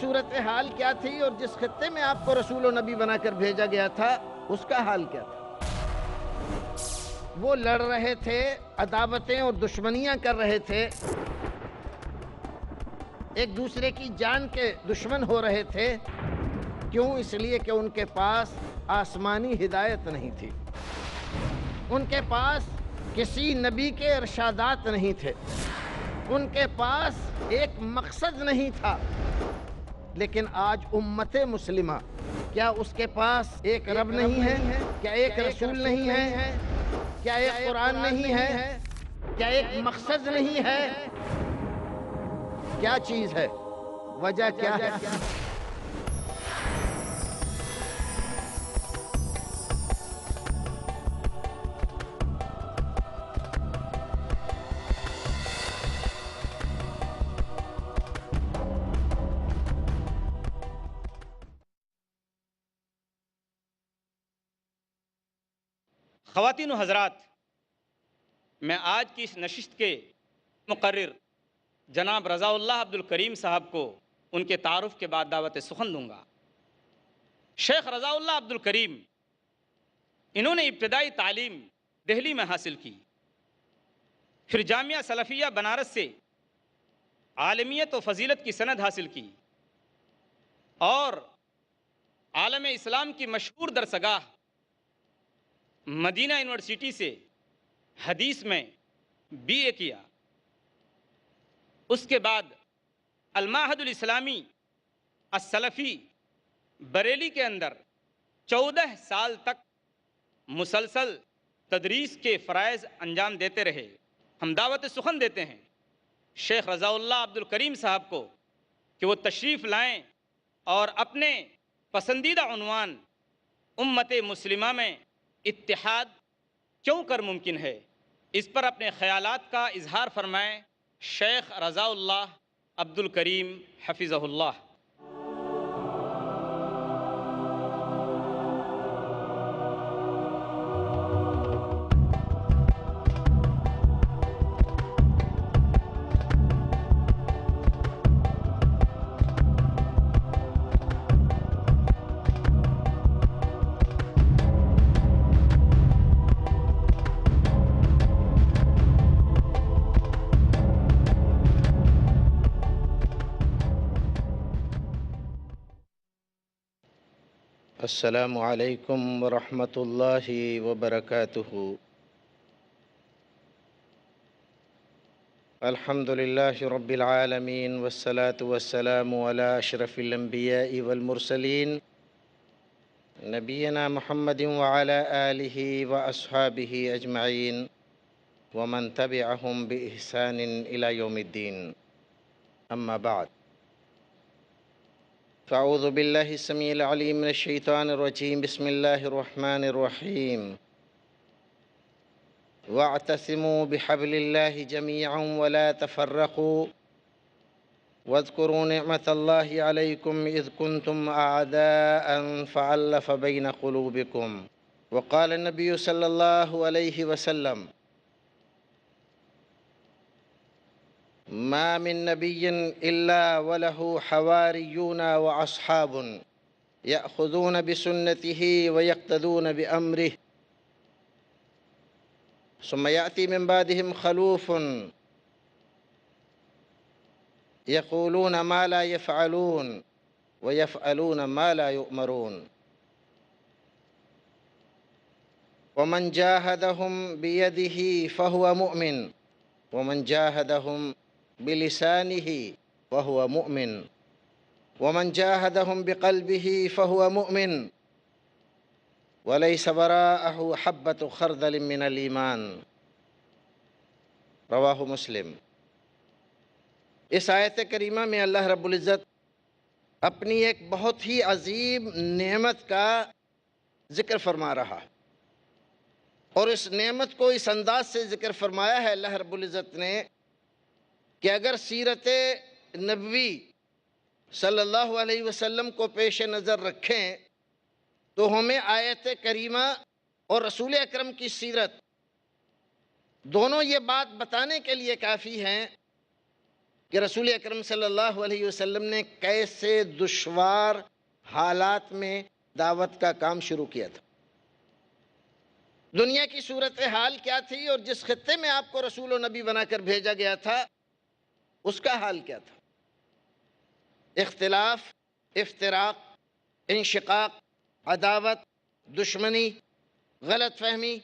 صورتحال کیا تھی اور جس خطے میں آپ کو رسول و نبی بنا کر بھیجا گیا تھا اس کا حال کیا تھا؟ وہ لڑ رہے تھے، عداوتیں اور دشمنیاں کر رہے تھے، ایک دوسرے کی جان کے دشمن ہو رہے تھے۔ کیوں؟ اس لیے کہ ان کے پاس آسمانی ہدایت نہیں تھی، ان کے پاس کسی نبی کے ارشادات نہیں تھے، ان کے پاس ایک مقصد نہیں تھا۔ لیکن آج امت مسلمہ، کیا اس کے پاس ایک رب نہیں ہے؟ کیا ایک رسول نہیں ہے؟ کیا ایک قرآن نہیں ہے؟ کیا ایک مقصد نہیں ہے؟ کیا چیز ہے؟ وجہ کیا ہے؟ خواتین و حضرات، میں آج کی اس نشست کے مقرر جناب رضا اللہ عبدالکریم صاحب کو ان کے تعارف کے بعد دعوت سخن دوں گا۔ شیخ رضا اللہ عبدالکریم، انہوں نے ابتدائی تعلیم دہلی میں حاصل کی، پھر جامعہ سلفیہ بنارس سے عالمیت و فضیلت کی سند حاصل کی اور عالم اسلام کی مشہور درسگاہ مدینہ یونیورسٹی سے حدیث میں BA کیا۔ اس کے بعد المعہد الاسلامی السلفی بریلی کے اندر 14 سال تک مسلسل تدریس کے فرائض انجام دیتے رہے۔ ہم دعوت سخن دیتے ہیں شیخ رضا اللہ عبدالکریم صاحب کو کہ وہ تشریف لائیں اور اپنے پسندیدہ عنوان امت مسلمہ میں اتحاد کیوں کر ممکن ہے، اس پر اپنے خیالات کا اظہار فرمائیں۔ شیخ رضا اللہ عبدالکریم حفظہ اللہ۔ السلام علیکم ورحمۃ اللہ وبرکاتہ۔ الحمد للہ رب العالمین والصلاة والسلام علی اشرف الانبیاء والمرسلین نبینا محمد وعلی آلہ واصحابہ اجمعین ومن تبعہم بإحسان الی یوم الدین، اما بعد، فاعوذ باللہ السمیع العلیم من الشیطان الرجیم، بسم اللہ الرحمن الرحیم، واعتصموا بحبل اللہ جميعا ولا تفرقوا واذكروا نعمة الله عليكم إذ كنتم أعداء فألف بين قلوبكم، وقال النبي صلى الله عليه وسلم: ما من نبي إلا وله حواريون وأصحاب يأخذون بسنته ويقتدون بأمره، ثم يأتي من بعدهم خلوف يقولون ما لا يفعلون ويفعلون ما لا يؤمرون، ومن جاهدهم بيده فهو مؤمن، ومن جاهدهم بلسانه فهو مؤمن، ومن جاهدهم بقلبه فهو مؤمن، وليس وراءه حبة خردل من الإيمان، رواہ مسلم۔ اس آیت کریمہ میں اللہ رب العزت اپنی ایک بہت ہی عظیم نعمت کا ذکر فرما رہا ہے، اور اس نعمت کو اس انداز سے ذکر فرمایا ہے اللہ رب العزت نے کہ اگر سیرت نبوی صلی اللہ علیہ وسلم کو پیش نظر رکھیں تو ہمیں آیت کریمہ اور رسول اکرم کی سیرت دونوں یہ بات بتانے کے لیے کافی ہیں کہ رسول اکرم صلی اللہ علیہ وسلم نے کیسے دشوار حالات میں دعوت کا کام شروع کیا تھا، دنیا کی صورتحال کیا تھی، اور جس خطے میں آپ کو رسول و نبی بنا کر بھیجا گیا تھا اس کا حال کیا تھا۔ اختلاف، افتراق، انشقاق، عداوت، دشمنی، غلط فہمی،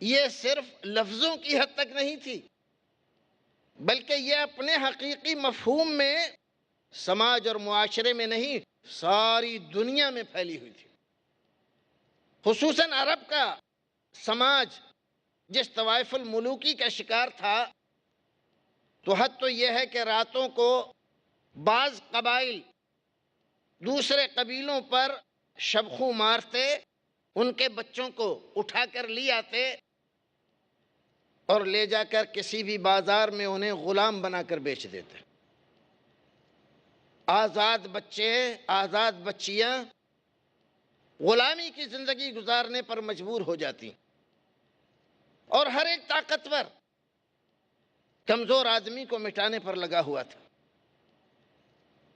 یہ صرف لفظوں کی حد تک نہیں تھی، بلکہ یہ اپنے حقیقی مفہوم میں سماج اور معاشرے میں نہیں، ساری دنیا میں پھیلی ہوئی تھی۔ خصوصاً عرب کا سماج جس طوائف الملوکی کا شکار تھا، تو حد تو یہ ہے کہ راتوں کو بعض قبائل دوسرے قبیلوں پر شبخوں مارتے، ان کے بچوں کو اٹھا کر لے آتے اور لے جا کر کسی بھی بازار میں انہیں غلام بنا کر بیچ دیتے۔ آزاد بچے، آزاد بچیاں غلامی کی زندگی گزارنے پر مجبور ہو جاتی، اور ہر ایک طاقتور کمزور آدمی کو مٹانے پر لگا ہوا تھا۔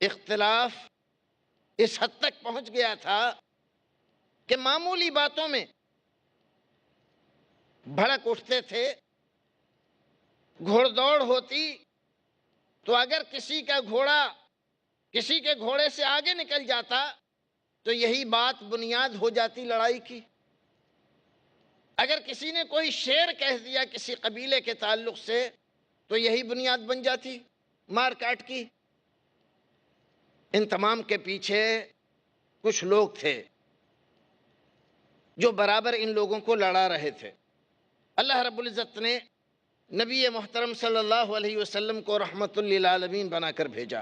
اختلاف اس حد تک پہنچ گیا تھا کہ معمولی باتوں میں بھڑک اٹھتے تھے، گھوڑ دوڑ ہوتی تو اگر کسی کا گھوڑا کسی کے گھوڑے سے آگے نکل جاتا تو یہی بات بنیاد ہو جاتی لڑائی کی۔ اگر کسی نے کوئی شعر کہہ دیا کسی قبیلے کے تعلق سے تو یہی بنیاد بن جاتی مار کاٹ کی۔ ان تمام کے پیچھے کچھ لوگ تھے جو برابر ان لوگوں کو لڑا رہے تھے۔ اللہ رب العزت نے نبی محترم صلی اللہ علیہ وسلم کو رحمت للعالمین بنا کر بھیجا،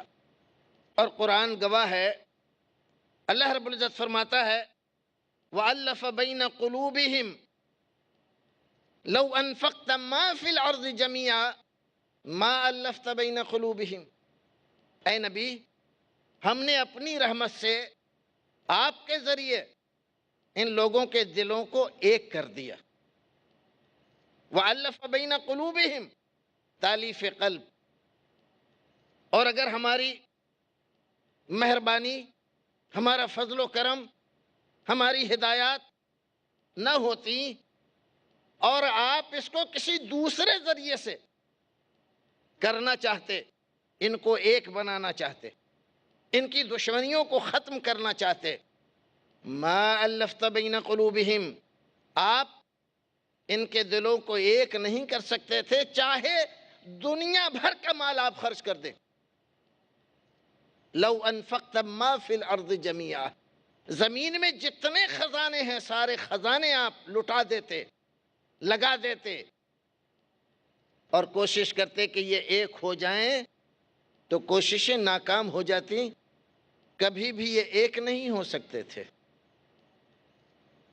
اور قرآن گواہ ہے۔ اللہ رب العزت فرماتا ہے وَأَلَّفَ بَيْنَ قُلُوبِهِمْ لَوْ أَنفَقْتَ مَا فِي الْأَرْضِ جَمِيعًا مَا أَلَّفْتَ بَيْنَ قُلُوبِهِمْ۔ اے نبی، ہم نے اپنی رحمت سے آپ کے ذریعے ان لوگوں کے دلوں کو ایک کر دیا۔ وَأَلَّفَ بَيْنَ قُلُوبِهِمْ، تالیف قلب۔ اور اگر ہماری مہربانی، ہمارا فضل و کرم، ہماری ہدایات نہ ہوتی اور آپ اس کو کسی دوسرے ذریعے سے کرنا چاہتے، ان کو ایک بنانا چاہتے، ان کی دشمنیوں کو ختم کرنا چاہتے، ما الفت بین قلوبہم، آپ ان کے دلوں کو ایک نہیں کر سکتے تھے، چاہے دنیا بھر کا مال آپ خرچ کر دیں۔ لو انفقت ما فی الارض جمیعا، زمین میں جتنے خزانے ہیں سارے خزانے آپ لٹا دیتے، لگا دیتے، اور کوشش کرتے کہ یہ ایک ہو جائیں، تو کوششیں ناکام ہو جاتی، کبھی بھی یہ ایک نہیں ہو سکتے تھے۔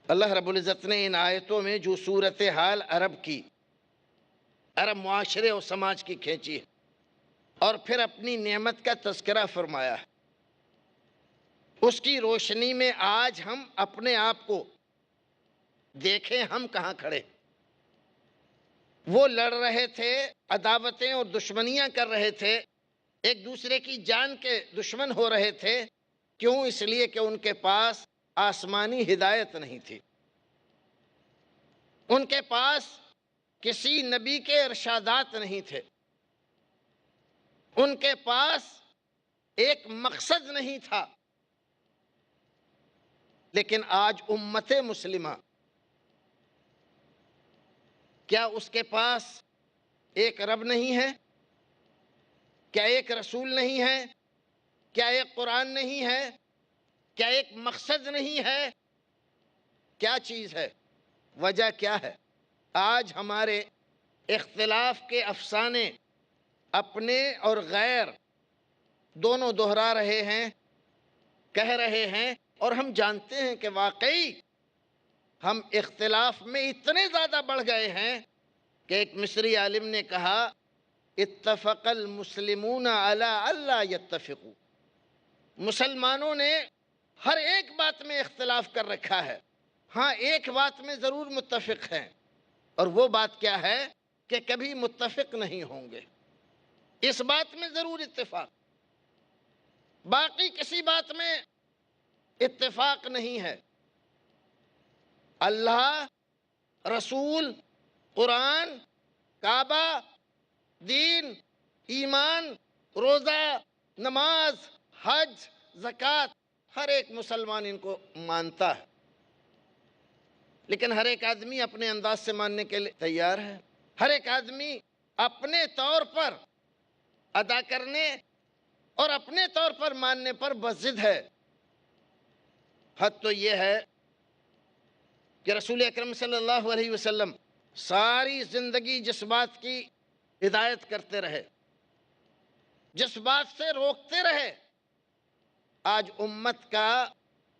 اللہ رب العزت نے ان آیتوں میں جو صورتحال عرب کی، عرب معاشرے اور سماج کی کھینچی ہے، اور پھر اپنی نعمت کا تذکرہ فرمایا ہے، اس کی روشنی میں آج ہم اپنے آپ کو دیکھیں، ہم کہاں کھڑے۔ وہ لڑ رہے تھے، عداوتیں اور دشمنیاں کر رہے تھے، ایک دوسرے کی جان کے دشمن ہو رہے تھے، کیوں؟ اس لیے کہ ان کے پاس آسمانی ہدایت نہیں تھی، ان کے پاس کسی نبی کے ارشادات نہیں تھے، ان کے پاس ایک مقصد نہیں تھا۔ لیکن آج امت مسلمہ، کیا اس کے پاس ایک رب نہیں ہے؟ کیا ایک رسول نہیں ہے؟ کیا ایک قرآن نہیں ہے؟ کیا ایک مقصد نہیں ہے؟ کیا چیز ہے؟ وجہ کیا ہے؟ آج ہمارے اختلاف کے افسانے اپنے اور غیر دونوں دہرا رہے ہیں، کہہ رہے ہیں، اور ہم جانتے ہیں کہ واقعی ہم اختلاف میں اتنے زیادہ بڑھ گئے ہیں کہ ایک مصری عالم نے کہا اتفق المسلمون علی الا یتفقوا، مسلمانوں نے ہر ایک بات میں اختلاف کر رکھا ہے، ہاں ایک بات میں ضرور متفق ہیں، اور وہ بات کیا ہے کہ کبھی متفق نہیں ہوں گے۔ اس بات میں ضرور اتفاق، باقی کسی بات میں اتفاق نہیں ہے۔ اللہ، رسول، قرآن، کعبہ، دین، ایمان، روزہ، نماز، حج، زکوٰۃ، ہر ایک مسلمان ان کو مانتا ہے، لیکن ہر ایک آدمی اپنے انداز سے ماننے کے لیے تیار ہے، ہر ایک آدمی اپنے طور پر ادا کرنے اور اپنے طور پر ماننے پر بضد ہے۔ حد تو یہ ہے کہ رسول اکرم صلی اللہ علیہ وسلم ساری زندگی جس بات کی ہدایت کرتے رہے، جس بات سے روکتے رہے، آج امت کا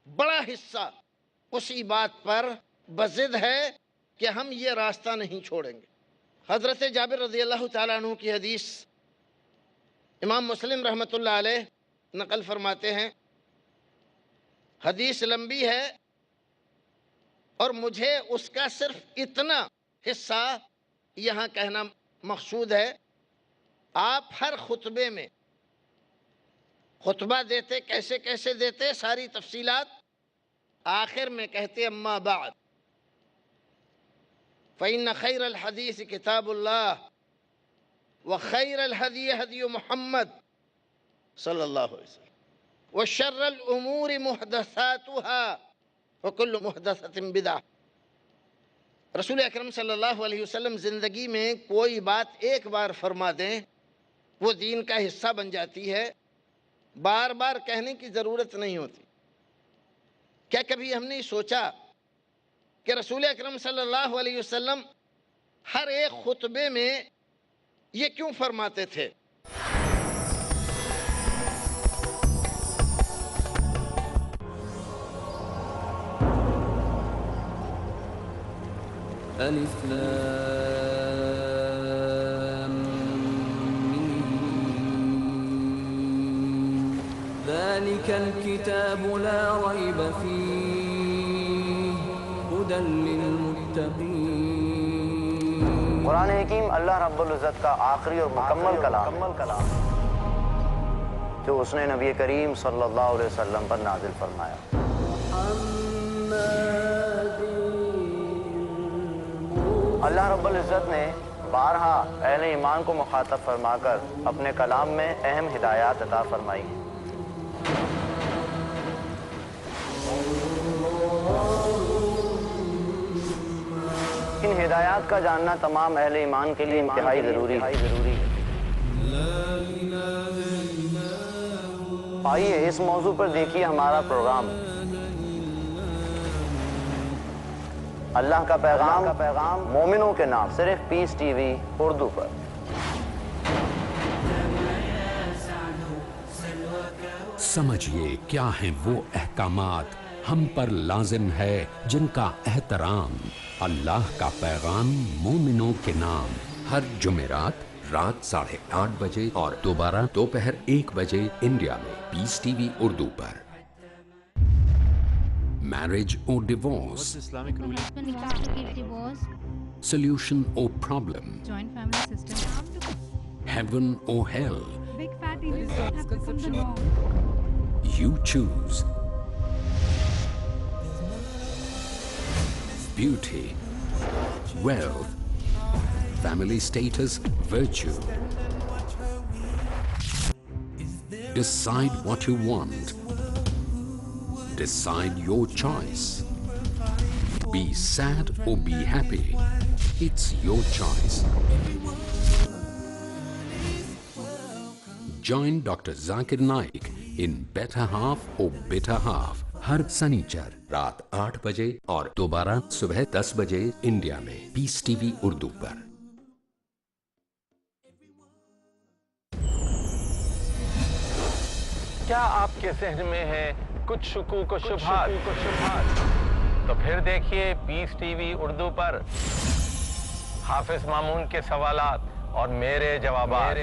بڑا حصہ اسی بات پر بضد ہے کہ ہم یہ راستہ نہیں چھوڑیں گے۔ حضرت جابر رضی اللہ تعالیٰ عنہ کی حدیث امام مسلم رحمۃ اللہ علیہ نقل فرماتے ہیں، حدیث لمبی ہے اور مجھے اس کا صرف اتنا حصہ یہاں کہنا مقصود ہے۔ آپ ہر خطبے میں خطبہ دیتے، کیسے کیسے دیتے، ساری تفصیلات، آخر میں کہتے اما بعد فإن خیر الحدیث کتاب اللہ وخیر الہدی ہدی محمد صلی اللہ علیہ وسلم وشر الامور محدثاتها وکل محدثۃ بدعہ۔ رسول اکرم صلی اللہ علیہ وسلم زندگی میں کوئی بات ایک بار فرما دیں وہ دین کا حصہ بن جاتی ہے، بار بار کہنے کی ضرورت نہیں ہوتی۔ کیا کبھی ہم نے سوچا کہ رسول اکرم صلی اللہ علیہ وسلم ہر ایک خطبے میں یہ کیوں فرماتے تھے؟ الف لام میم ذلك الكتاب لا ريب فيه هدى للمتقين۔ قرآن حکیم اللہ رب العزت کا آخری اور مکمل کلام جو اس نے نبی کریم صلی اللہ علیہ وسلم پر نازل فرمایا۔ اللہ رب العزت نے بارہا اہل ایمان کو مخاطب فرما کر اپنے کلام میں اہم ہدایات عطا فرمائی ہیں۔ ان ہدایات کا جاننا تمام اہل ایمان کے لیے انتہائی ضروری ہے۔ آئیے اس موضوع پر دیکھیے ہمارا پروگرام اللہ کا پیغام مومنوں کے نام، صرف پیس ٹی وی اردو پر۔ سمجھیے کیا ہیں وہ احکامات ہم پر لازم ہے جن کا احترام۔ اللہ کا پیغام مومنوں کے نام، ہر جمعرات رات 8:30 بجے اور دوبارہ دوپہر 1 بجے انڈیا میں پیس ٹی وی اردو پر۔ Marriage or divorce? Islamic ruling. Divorce, Solution or problem? Joint family system. Heaven or hell? Big fatty lists have become the norm. You choose. Beauty, wealth, family status, virtue. Decide what you want. Decide your choice. Be sad or be happy. It's your choice. Join Dr. Zakir Naik in Better Half or Bitter Half ہر سنیچر رات 8 بجے اور دوبارہ صبح 10 بجے India میں Peace TV Urdu پر۔ کیا آپ کے ذہن میں ہے کچھ شکوک و شبہات؟ تو پھر دیکھیے پیس ٹی وی اردو پر حافظ مامون کے سوالات اور میرے جوابات۔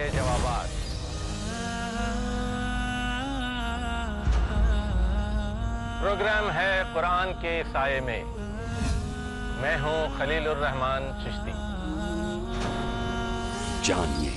پروگرام ہے قرآن کے سائے میں۔ میں ہوں خلیل الرحمان چشتی۔ جانیے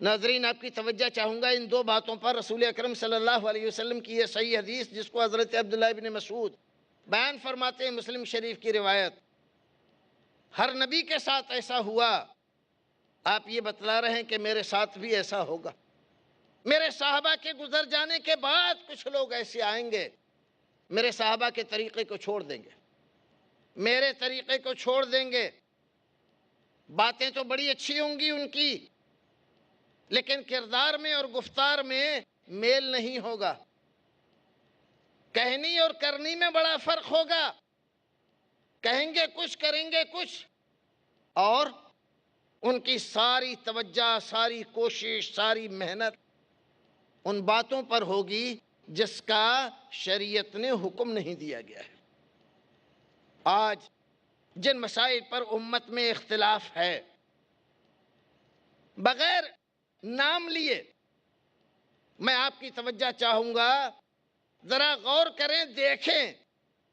ناظرین آپ کی توجہ چاہوں گا ان دو باتوں پر۔ رسول اکرم صلی اللہ علیہ وسلم کی یہ صحیح حدیث جس کو حضرت عبداللہ بن مسعود بیان فرماتے ہیں، مسلم شریف کی روایت، ہر نبی کے ساتھ ایسا ہوا، آپ یہ بتلا رہے ہیں کہ میرے ساتھ بھی ایسا ہوگا۔ میرے صحابہ کے گزر جانے کے بعد کچھ لوگ ایسے آئیں گے، میرے صحابہ کے طریقے کو چھوڑ دیں گے، میرے طریقے کو چھوڑ دیں گے۔ باتیں تو بڑی اچھی ہوں گی ان کی، لیکن کردار میں اور گفتار میں میل نہیں ہوگا، کہنی اور کرنی میں بڑا فرق ہوگا، کہیں گے کچھ کریں گے کچھ، اور ان کی ساری توجہ، ساری کوشش، ساری محنت ان باتوں پر ہوگی جس کا شریعت نے حکم نہیں دیا گیا ہے۔ آج جن مسائل پر امت میں اختلاف ہے، بغیر نام لیے میں آپ کی توجہ چاہوں گا، ذرا غور کریں، دیکھیں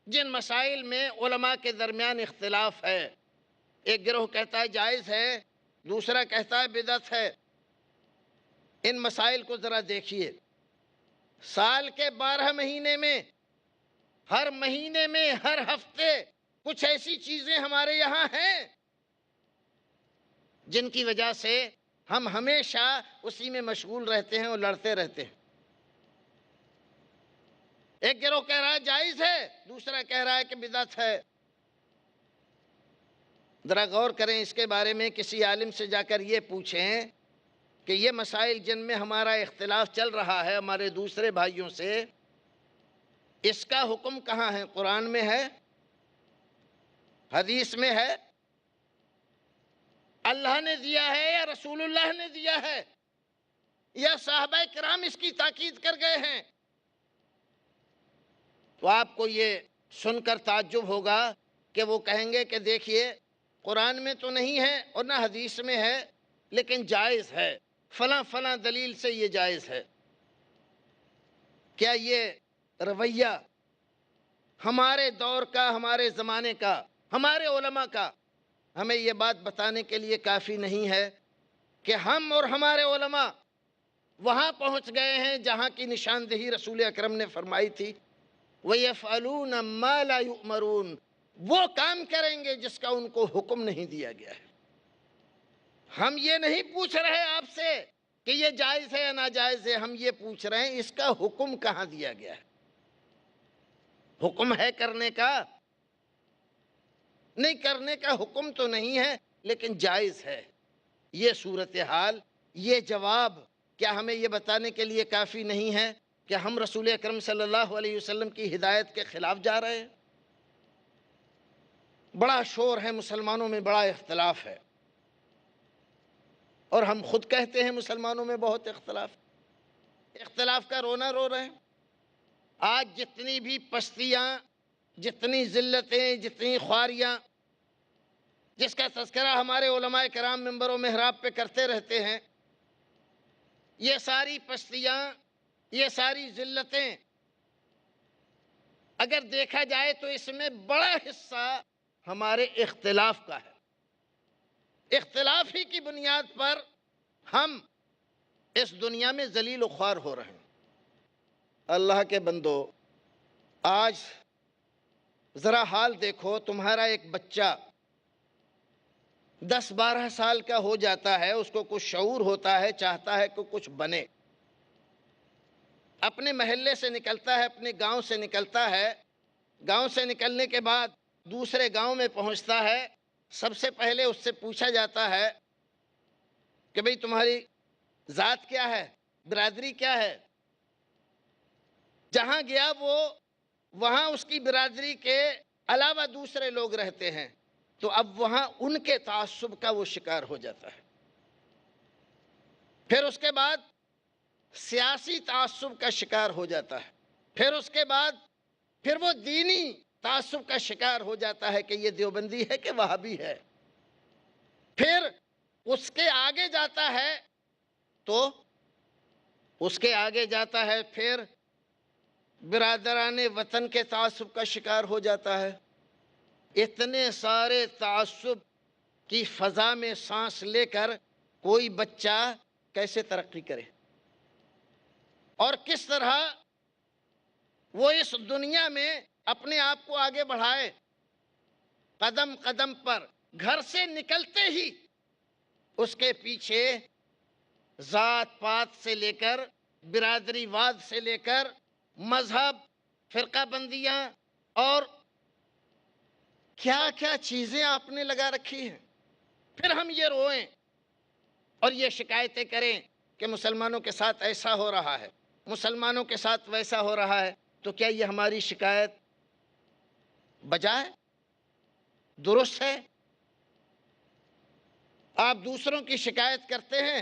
جن مسائل میں علماء کے درمیان اختلاف ہے۔ ایک گروہ کہتا ہے جائز ہے، دوسرا کہتا ہے بدعت ہے۔ ان مسائل کو ذرا دیکھیے۔ سال کے 12 مہینے میں، ہر مہینے میں، ہر ہفتے کچھ ایسی چیزیں ہمارے یہاں ہیں جن کی وجہ سے ہم ہمیشہ اسی میں مشغول رہتے ہیں اور لڑتے رہتے ہیں۔ ایک گروہ کہہ رہا ہے جائز ہے، دوسرا کہہ رہا ہے کہ بدعت ہے۔ ذرا غور کریں اس کے بارے میں، کسی عالم سے جا کر یہ پوچھیں کہ یہ مسائل جن میں ہمارا اختلاف چل رہا ہے ہمارے دوسرے بھائیوں سے، اس کا حکم کہاں ہے؟ قرآن میں ہے؟ حدیث میں ہے؟ اللہ نے دیا ہے یا رسول اللہ نے دیا ہے یا صحابہ کرام اس کی تاکید کر گئے ہیں؟ تو آپ کو یہ سن کر تعجب ہوگا کہ وہ کہیں گے کہ دیکھیے قرآن میں تو نہیں ہے اور نہ حدیث میں ہے، لیکن جائز ہے، فلاں فلاں دلیل سے یہ جائز ہے۔ کیا یہ رویہ ہمارے دور کا، ہمارے زمانے کا، ہمارے علماء کا ہمیں یہ بات بتانے کے لیے کافی نہیں ہے کہ ہم اور ہمارے علماء وہاں پہنچ گئے ہیں جہاں کی نشاندہی رسول اکرم نے فرمائی تھی؟ وَيَفْعَلُونَ مَا لَا يُؤْمَرُونَ، وہ کام کریں گے جس کا ان کو حکم نہیں دیا گیا ہے۔ ہم یہ نہیں پوچھ رہے آپ سے کہ یہ جائز ہے یا ناجائز ہے، ہم یہ پوچھ رہے ہیں اس کا حکم کہاں دیا گیا ہے؟ حکم ہے کرنے کا؟ نہیں، کرنے کا حکم تو نہیں ہے، لیکن جائز ہے۔ یہ صورتحال، یہ جواب کیا ہمیں یہ بتانے کے لیے کافی نہیں ہے کہ ہم رسول اکرم صلی اللہ علیہ وسلم کی ہدایت کے خلاف جا رہے ہیں؟ بڑا شور ہے، مسلمانوں میں بڑا اختلاف ہے، اور ہم خود کہتے ہیں مسلمانوں میں بہت اختلاف۔ اختلاف کا رونا رو رہے ہیں۔ آج جتنی بھی پستیاں، جتنی ذلتیں، جتنی خواریاں، جس کا تذکرہ ہمارے علماء کرام منبر و محراب پہ کرتے رہتے ہیں، یہ ساری پستیاں، یہ ساری ذلتیں، اگر دیکھا جائے تو اس میں بڑا حصہ ہمارے اختلاف کا ہے۔ اختلاف ہی کی بنیاد پر ہم اس دنیا میں ذلیل و خوار ہو رہے ہیں۔ اللہ کے بندو، آج ذرا حال دیکھو، تمہارا ایک بچہ 10-12 سال کا ہو جاتا ہے، اس کو کچھ شعور ہوتا ہے، چاہتا ہے کہ کچھ بنے، اپنے محلے سے نکلتا ہے، اپنے گاؤں سے نکلتا ہے، گاؤں سے نکلنے کے بعد دوسرے گاؤں میں پہنچتا ہے، سب سے پہلے اس سے پوچھا جاتا ہے کہ بھئی تمہاری ذات کیا ہے، برادری کیا ہے؟ جہاں گیا وہ، وہاں اس کی برادری کے علاوہ دوسرے لوگ رہتے ہیں، تو اب وہاں ان کے تعصب کا وہ شکار ہو جاتا ہے۔ پھر اس کے بعد سیاسی تعصب کا شکار ہو جاتا ہے، پھر اس کے بعد پھر وہ دینی تعصب کا شکار ہو جاتا ہے کہ یہ دیوبندی ہے کہ وہابی ہے۔ پھر اس کے آگے جاتا ہے تو اس کے آگے جاتا ہے پھر برادران وطن کے تعصب کا شکار ہو جاتا ہے۔ اتنے سارے تعصب کی فضا میں سانس لے کر کوئی بچہ کیسے ترقی کرے اور کس طرح وہ اس دنیا میں اپنے آپ کو آگے بڑھائے. قدم قدم پر گھر سے نکلتے ہی اس کے پیچھے ذات پات سے لے کر برادری واد سے لے کر مذہب، فرقہ بندیاں اور کیا کیا چیزیں آپ نے لگا رکھی ہیں. پھر ہم یہ روئیں اور یہ شکایتیں کریں کہ مسلمانوں کے ساتھ ایسا ہو رہا ہے، مسلمانوں کے ساتھ ویسا ہو رہا ہے. تو کیا یہ ہماری شکایت بجا ہے؟ درست ہے؟ آپ دوسروں کی شکایت کرتے ہیں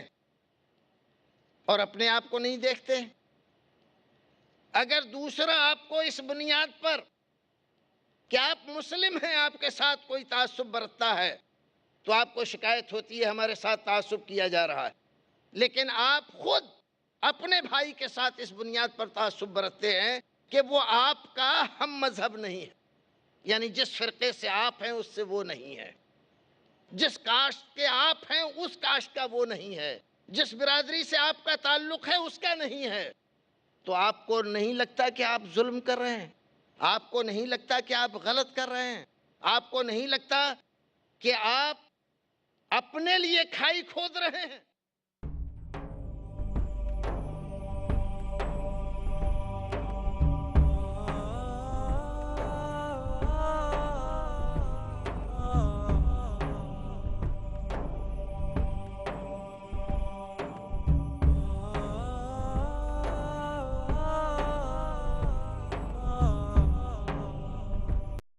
اور اپنے آپ کو نہیں دیکھتے. اگر دوسرا آپ کو اس بنیاد پر کہ آپ مسلم ہیں آپ کے ساتھ کوئی تعصب برتتا ہے تو آپ کو شکایت ہوتی ہے ہمارے ساتھ تعصب کیا جا رہا ہے. لیکن آپ خود اپنے بھائی کے ساتھ اس بنیاد پر تعصب برتتے ہیں کہ وہ آپ کا ہم مذہب نہیں ہے، یعنی جس فرقے سے آپ ہیں اس سے وہ نہیں ہے، جس کاسٹ کے آپ ہیں اس کاسٹ کا وہ نہیں ہے، جس برادری سے آپ کا تعلق ہے اس کا نہیں ہے. تو آپ کو نہیں لگتا کہ آپ ظلم کر رہے ہیں؟ آپ کو نہیں لگتا کہ آپ غلط کر رہے ہیں؟ آپ کو نہیں لگتا کہ آپ اپنے لیے کھائی کھود رہے ہیں؟